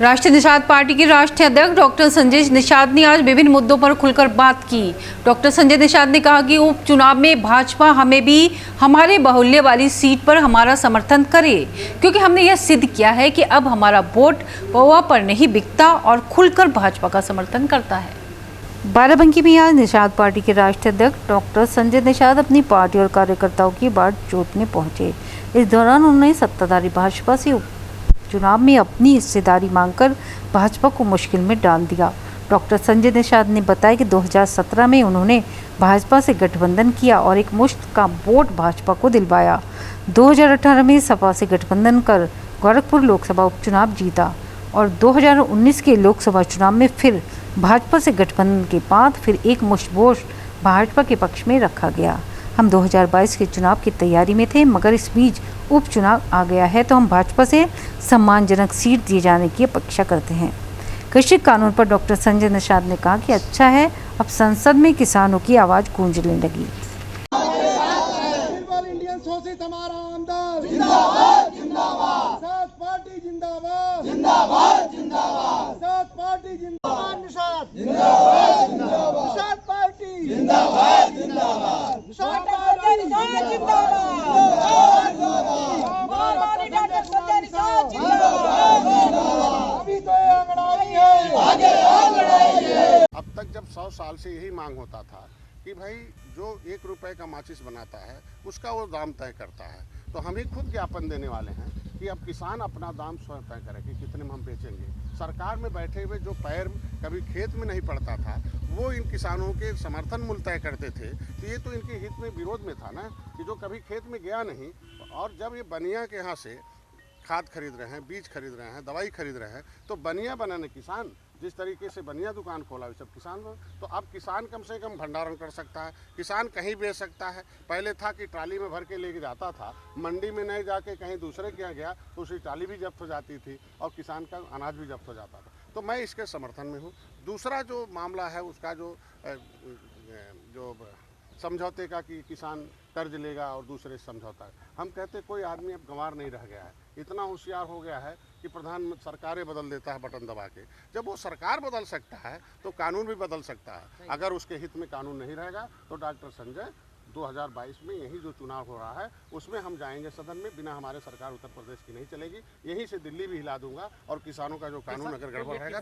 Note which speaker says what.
Speaker 1: राष्ट्रीय निषाद पार्टी के राष्ट्रीय अध्यक्ष डॉक्टर संजय निषाद ने आज विभिन्न मुद्दों पर खुलकर बात की। डॉक्टर संजय निषाद ने कहा कि उपचुनाव में भाजपा हमें भी हमारे बाहुल्य वाली सीट पर हमारा समर्थन करे, क्योंकि हमने यह सिद्ध किया है कि अब हमारा वोट पौवा पर नहीं बिकता और खुलकर भाजपा का समर्थन करता है। बाराबंकी में आज निषाद पार्टी के राष्ट्रीय अध्यक्ष डॉक्टर संजय निषाद अपनी पार्टी और कार्यकर्ताओं की बात जोतने पहुंचे। इस दौरान उन्होंने सत्ताधारी भाजपा से चुनाव में अपनी हिस्सेदारी मांगकर भाजपा को मुश्किल में डाल दिया। डॉक्टर संजय निषाद ने बताया कि 2017 में उन्होंने भाजपा से गठबंधन किया और एक मुश्त का वोट भाजपा को दिलवाया। 2018 में सपा से गठबंधन कर गोरखपुर लोकसभा उपचुनाव जीता और 2019 के लोकसभा चुनाव में फिर भाजपा से गठबंधन के बाद फिर एक मुश्त वोट भाजपा के पक्ष में रखा गया। हम 2022 के चुनाव की तैयारी में थे, मगर इस बीच उपचुनाव आ गया है तो हम भाजपा से सम्मानजनक सीट दिए जाने की अपेक्षा करते हैं। कृषि कानून पर डॉक्टर संजय निषाद ने कहा कि अच्छा है, अब संसद में किसानों की आवाज गूंजने लगी।
Speaker 2: अब तक जब 100 साल से यही मांग होता था कि भाई जो 1 रुपए का माचिस बनाता है उसका वो दाम तय करता है, तो हम ही खुद ज्ञापन देने वाले हैं कि अब किसान अपना दाम स्वयं तय करे कि कितने में हम बेचेंगे। सरकार में बैठे हुए जो पैर कभी खेत में नहीं पड़ता था वो इन किसानों के समर्थन मूल्य तय करते थे, तो ये तो इनके हित में विरोध में था ना कि जो कभी खेत में गया नहीं। और जब ये बनिया के यहाँ से खाद खरीद रहे हैं, बीज खरीद रहे हैं, दवाई खरीद रहे हैं, तो बनिया बनाने किसान, जिस तरीके से बनिया दुकान खोला वो सब किसान हो, तो अब किसान कम से कम भंडारण कर सकता है, किसान कहीं बेच सकता है। पहले था कि ट्राली में भर के लेके जाता था, मंडी में नहीं जाके कहीं दूसरे के यहाँ गया तो उसकी ट्राली भी जब्त हो जाती थी और किसान का अनाज भी जब्त हो जाता था। तो मैं इसके समर्थन में हूँ। दूसरा जो मामला है उसका जो समझौते का कि किसान कर्ज लेगा और दूसरे समझौता है, हम कहते कोई आदमी अब गंवार नहीं रह गया है, इतना होशियार हो गया है कि प्रधान सरकारें बदल देता है बटन दबा के। जब वो सरकार बदल सकता है तो कानून भी बदल सकता है। अगर उसके हित में कानून नहीं रहेगा तो डॉक्टर संजय 2022 में यही जो चुनाव हो रहा है उसमें हम जाएंगे सदन में, बिना हमारे सरकार उत्तर प्रदेश की नहीं चलेगी। यहीं से दिल्ली भी हिला दूंगा और किसानों का जो कानून अगर गड़बड़ रहेगा